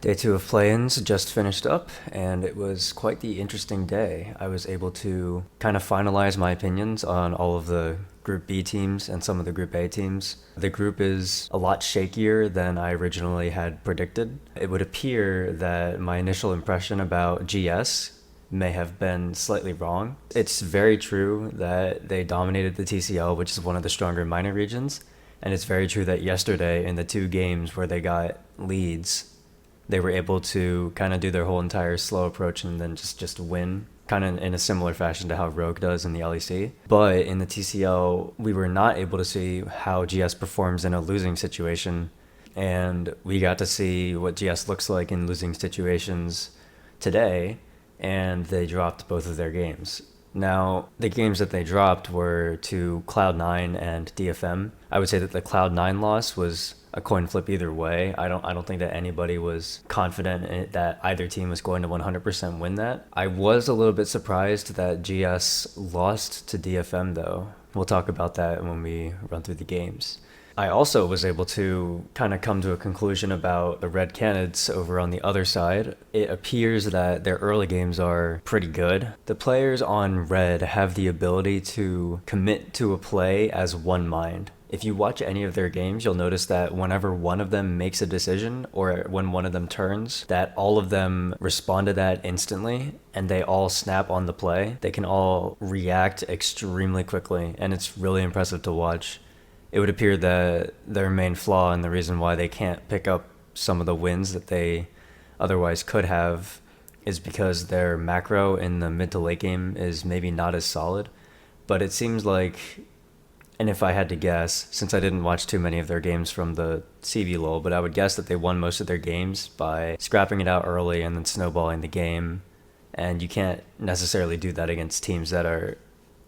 Day two of play-ins just finished up, and it was quite the interesting day. I was able to kind of finalize my opinions on all of the Group B teams and some of the Group A teams. The group is a lot shakier than I originally had predicted. It would appear that my initial impression about GS may have been slightly wrong. It's very true that they dominated the TCL, which is one of the stronger minor regions, and it's very true that yesterday in the two games where they got leads, they were able to kind of do their whole entire slow approach and then just win, kind of in a similar fashion to how Rogue does in the LEC. But in the TCL, we were not able to see how GS performs in a losing situation, and we got to see what GS looks like in losing situations today, and they dropped both of their games. Now, the games that they dropped were to Cloud9 and DFM. I would say that the Cloud9 loss was a coin flip either way. I don't think that anybody was confident that either team was going to 100% win that. I was a little bit surprised that GS lost to DFM though. We'll talk about that when we run through the games. I also was able to kind of come to a conclusion about the Red candidates over on the other side. It appears that their early games are pretty good. The players on Red have the ability to commit to a play as one mind. If you watch any of their games, you'll notice that whenever one of them makes a decision or when one of them turns, that all of them respond to that instantly and they all snap on the play. They can all react extremely quickly, and it's really impressive to watch. It would appear that their main flaw and the reason why they can't pick up some of the wins that they otherwise could have is because their macro in the mid to late game is maybe not as solid. But it seems like, and if I had to guess, since I didn't watch too many of their games from the CV lull, but I would guess that they won most of their games by scrapping it out early and then snowballing the game. And you can't necessarily do that against teams that are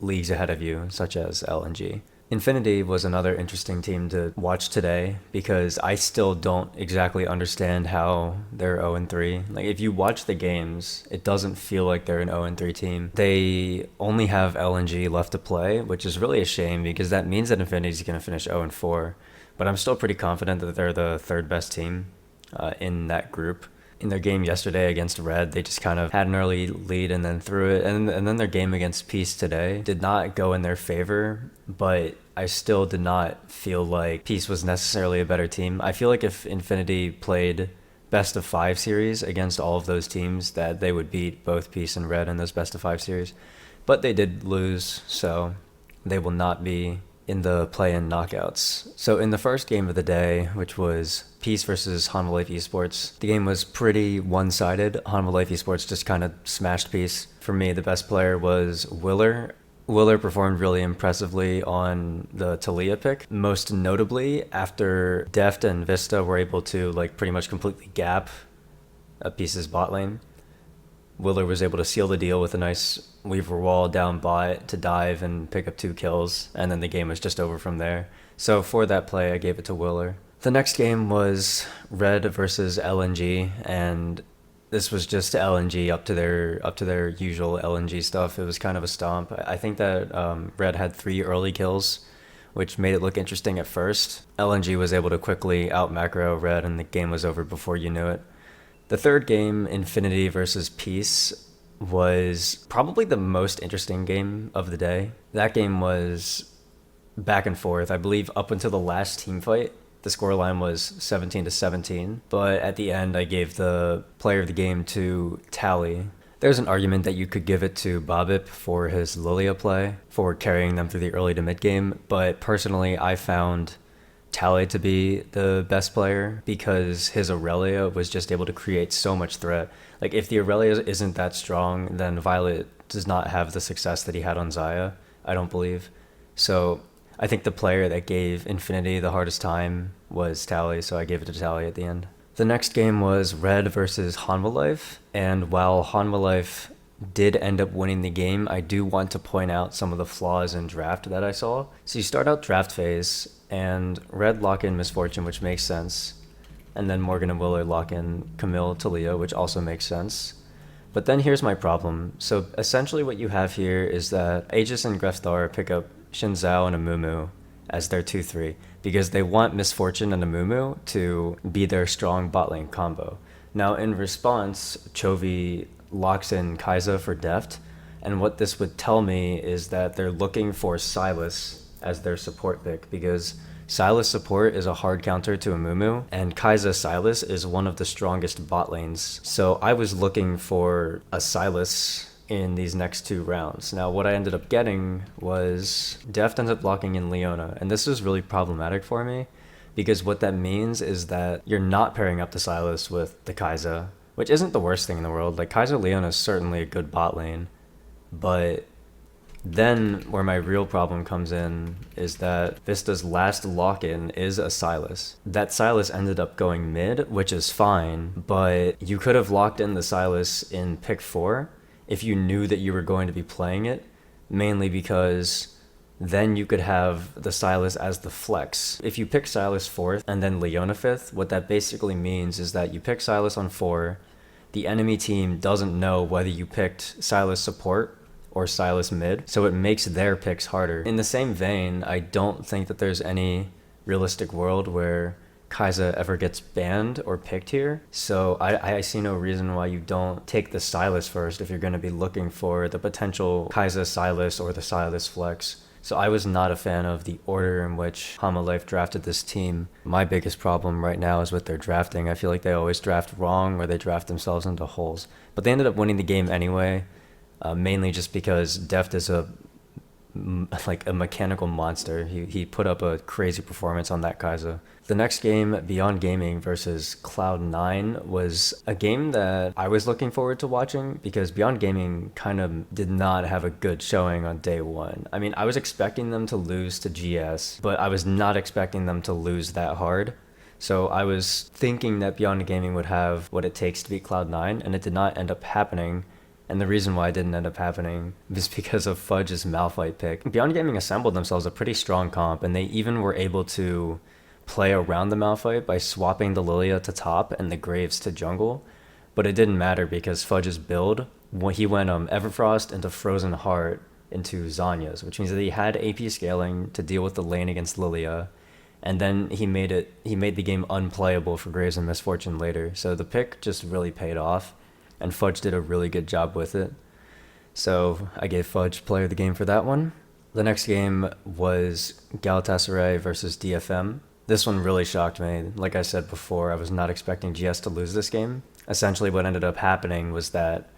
leagues ahead of you, such as LNG. Infinity was another interesting team to watch today because I still don't exactly understand how they're 0-3. Like, if you watch the games, it doesn't feel like they're an 0-3 team. They only have LNG left to play, which is really a shame because that means that Infinity's going to finish 0-4. But I'm still pretty confident that they're the third best team in that group. In their game yesterday against Red, they just kind of had an early lead and then threw it. And then their game against Peace today did not go in their favor, but I still did not feel like Peace was necessarily a better team. I feel like if Infinity played best of 5 series against all of those teams, that they would beat both Peace and Red in those best of 5 series. But they did lose, so they will not be in the play-in knockouts. So in the first game of the day, which was Peace versus Hanwha Life Esports, the game was pretty one-sided. Hanwha Life Esports just kind of smashed Peace. For me, the best player was Willer. Willer performed really impressively on the Talia pick, most notably after Deft and Vista were able to pretty much completely gap a Peace's bot lane. Willer was able to seal the deal with a nice Weaver wall down bot to dive and pick up 2 kills, and then the game was just over from there. So for that play, I gave it to Willer. The next game was Red versus LNG, and this was just LNG up to their usual LNG stuff. It was kind of a stomp. I think that Red had 3 early kills, which made it look interesting at first. LNG was able to quickly out macro Red, and the game was over before you knew it. The third game, Infinity versus Peace, was probably the most interesting game of the day. That game was back and forth. I believe up until the last team fight, the scoreline was 17-17. But at the end, I gave the player of the game to Tally. There's an argument that you could give it to Bobip for his Lilia play, for carrying them through the early to mid game. But personally, I found Tally to be the best player because his Aurelia was just able to create so much threat. Like, if the Aurelia isn't that strong, then Violet does not have the success that he had on Xayah, I don't believe. So I think the player that gave Infinity the hardest time was Tally, so I gave it to Tally at the end. The next game was Red versus Hanwha Life, and while Hanwha Life did end up winning the game, I do want to point out some of the flaws in draft that I saw. So you start out draft phase, and Red lock in Misfortune, which makes sense. And then Morgan and Willer lock in Camille Talia, which also makes sense. But then here's my problem. So essentially what you have here is that Aegis and Grefthar pick up Xin Zhao and Amumu, as their 2-3 because they want Misfortune and Amumu to be their strong bot lane combo. Now, in response, Chovy locks in Kai'Sa for Deft, and what this would tell me is that they're looking for Sylas as their support pick because Sylas support is a hard counter to Amumu, and Kai'Sa Sylas is one of the strongest bot lanes. So I was looking for a Sylas in these next 2 rounds. Now, what I ended up getting was Deft ends up locking in Leona, and this is really problematic for me because what that means is that you're not pairing up the Sylas with the Kai'Sa, which isn't the worst thing in the world. Like, Kai'Sa Leona is certainly a good bot lane, but then where my real problem comes in is that Vista's last lock-in is a Sylas. That Sylas ended up going mid, which is fine, but you could have locked in the Sylas in pick 4 if you knew that you were going to be playing it, mainly because then you could have the Sylas as the flex. If you pick Sylas 4th and then Leona 5th, what that basically means is that you pick Sylas on 4, the enemy team doesn't know whether you picked Sylas support or Sylas mid, so it makes their picks harder. In the same vein, I don't think that there's any realistic world where Kai'Sa ever gets banned or picked here, so I see no reason why you don't take the Sylas first if you're going to be looking for the potential Kai'Sa Sylas or the Sylas flex. So I was not a fan of the order in which Hamalife drafted this team. My biggest problem right now is with their drafting. I feel like they always draft wrong or they draft themselves into holes. But they ended up winning the game anyway, mainly just because Deft is a mechanical monster. He put up a crazy performance on that Kai'Sa. The next game, Beyond Gaming versus Cloud9, was a game that I was looking forward to watching because Beyond Gaming kind of did not have a good showing on day 1. I mean, I was expecting them to lose to GS, but I was not expecting them to lose that hard. So I was thinking that Beyond Gaming would have what it takes to beat Cloud9, and it did not end up happening. And the reason why it didn't end up happening is because of Fudge's Malphite pick. Beyond Gaming assembled themselves a pretty strong comp, and they even were able to play around the Malphite by swapping the Lilia to top and the Graves to jungle. But it didn't matter because Fudge's build, he went Everfrost into Frozen Heart into Zanya's, which means that he had AP scaling to deal with the lane against Lilia. And then he made the game unplayable for Graves and Misfortune later. So the pick just really paid off, and Fudge did a really good job with it. So I gave Fudge player of the game for that one. The next game was Galatasaray versus DFM. This one really shocked me. Like I said before, I was not expecting GS to lose this game. Essentially what ended up happening was that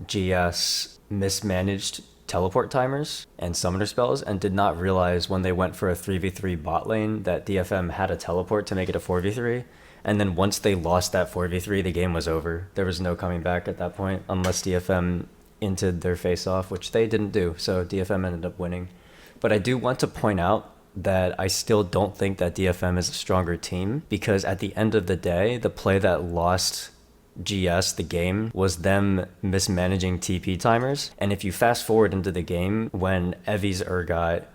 GS mismanaged teleport timers and summoner spells and did not realize when they went for a 3v3 bot lane that DFM had a teleport to make it a 4v3. And then once they lost that 4v3, the game was over. There was no coming back at that point unless DFM inted their face-off, which they didn't do, so DFM ended up winning. But I do want to point out that I still don't think that DFM is a stronger team because at the end of the day, the play that lost GS the game was them mismanaging TP timers. And if you fast forward into the game, when Evi's Urgot,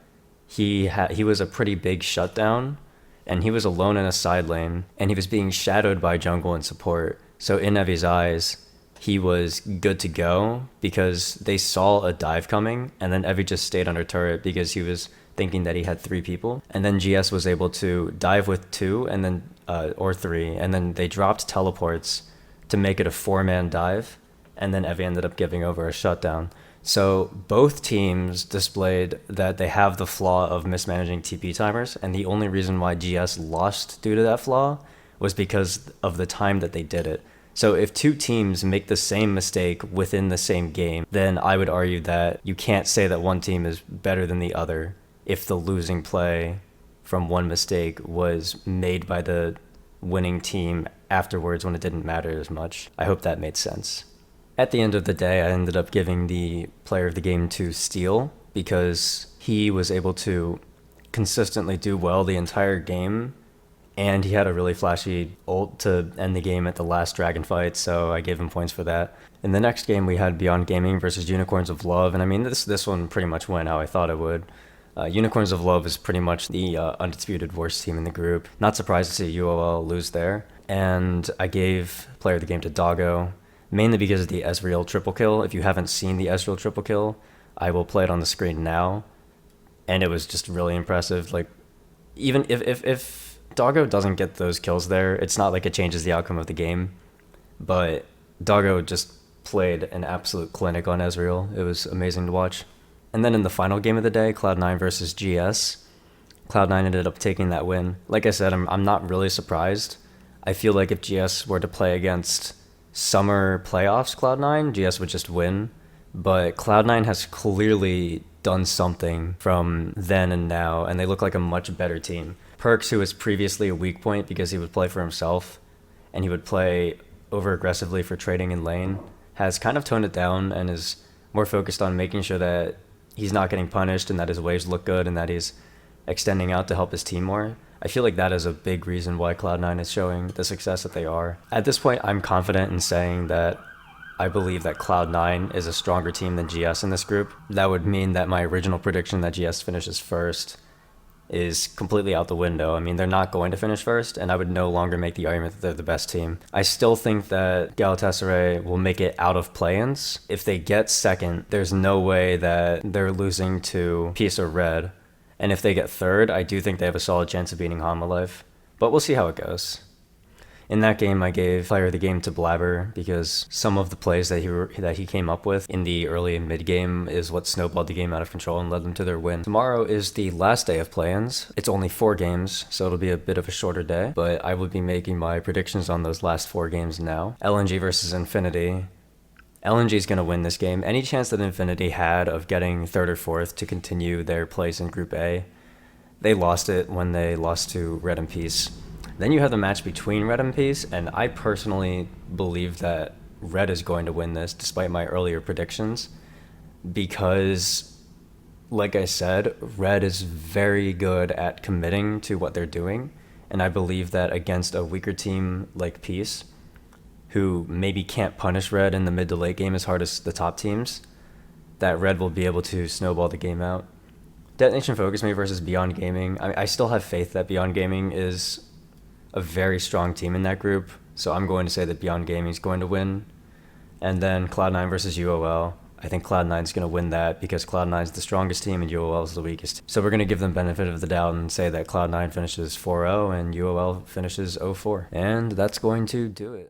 he was a pretty big shutdown, and he was alone in a side lane, and he was being shadowed by jungle and support. So in Evi's eyes, he was good to go because they saw a dive coming, and then Evi just stayed under turret because he was thinking that he had 3 people. And then GS was able to dive with 2 and then or 3, and then they dropped teleports to make it a 4-man dive, and then Evi ended up giving over a shutdown. So both teams displayed that they have the flaw of mismanaging TP timers, and the only reason why GS lost due to that flaw was because of the time that they did it. So if 2 teams make the same mistake within the same game, then I would argue that you can't say that one team is better than the other if the losing play from one mistake was made by the winning team afterwards when it didn't matter as much. I hope that made sense. At the end of the day, I ended up giving the player of the game to Steel because he was able to consistently do well the entire game, and he had a really flashy ult to end the game at the last dragon fight, so I gave him points for that. In the next game, we had Beyond Gaming versus Unicorns of Love, and I mean, this one pretty much went how I thought it would. Unicorns of Love is pretty much the undisputed worst team in the group. Not surprised to see UOL lose there. And I gave player of the game to Doggo, mainly because of the Ezreal triple kill. If you haven't seen the Ezreal triple kill, I will play it on the screen now. And it was just really impressive. Like, even if Doggo doesn't get those kills there, it's not like it changes the outcome of the game. But Doggo just played an absolute clinic on Ezreal. It was amazing to watch. And then in the final game of the day, Cloud9 versus GS, Cloud9 ended up taking that win. Like I said, I'm not really surprised. I feel like if GS were to play against summer playoffs Cloud9, GS would just win. But Cloud9 has clearly done something from then and now, and they look like a much better team. Perks, who was previously a weak point because he would play for himself, and he would play over aggressively for trading in lane, has kind of toned it down and is more focused on making sure that he's not getting punished and that his waves look good and that he's extending out to help his team more. I feel like that is a big reason why Cloud9 is showing the success that they are. At this point, I'm confident in saying that I believe that Cloud9 is a stronger team than GS in this group. That would mean that my original prediction that GS finishes first is completely out the window. I mean, they're not going to finish first, and I would no longer make the argument that they're the best team. I still think that Galatasaray will make it out of play-ins. If they get second, there's no way that they're losing to Peace or Red. And if they get third, I do think they have a solid chance of beating Hanwha. But we'll see how it goes. In that game, I gave player of the game to Blabber because some of the plays that he came up with in the early and mid game is what snowballed the game out of control and led them to their win. Tomorrow is the last day of play-ins. It's only 4 games, so it'll be a bit of a shorter day, but I will be making my predictions on those last 4 games now. LNG versus Infinity. LNG is going to win this game. Any chance that Infinity had of getting 3rd or 4th to continue their place in Group A, they lost it when they lost to Red and Peace. Then you have the match between Red and Peace, and I personally believe that Red is going to win this despite my earlier predictions because, like I said, Red is very good at committing to what they're doing, and I believe that against a weaker team like Peace, who maybe can't punish Red in the mid to late game as hard as the top teams, that Red will be able to snowball the game out. Detonation Focus Me versus Beyond Gaming. I still have faith that Beyond Gaming is a very strong team in that group, so I'm going to say that Beyond Gaming is going to win. And then Cloud9 versus UOL. I think Cloud9 is going to win that because Cloud9 is the strongest team and UOL is the weakest. So we're going to give them benefit of the doubt and say that Cloud9 finishes 4-0 and UOL finishes 0-4. And that's going to do it.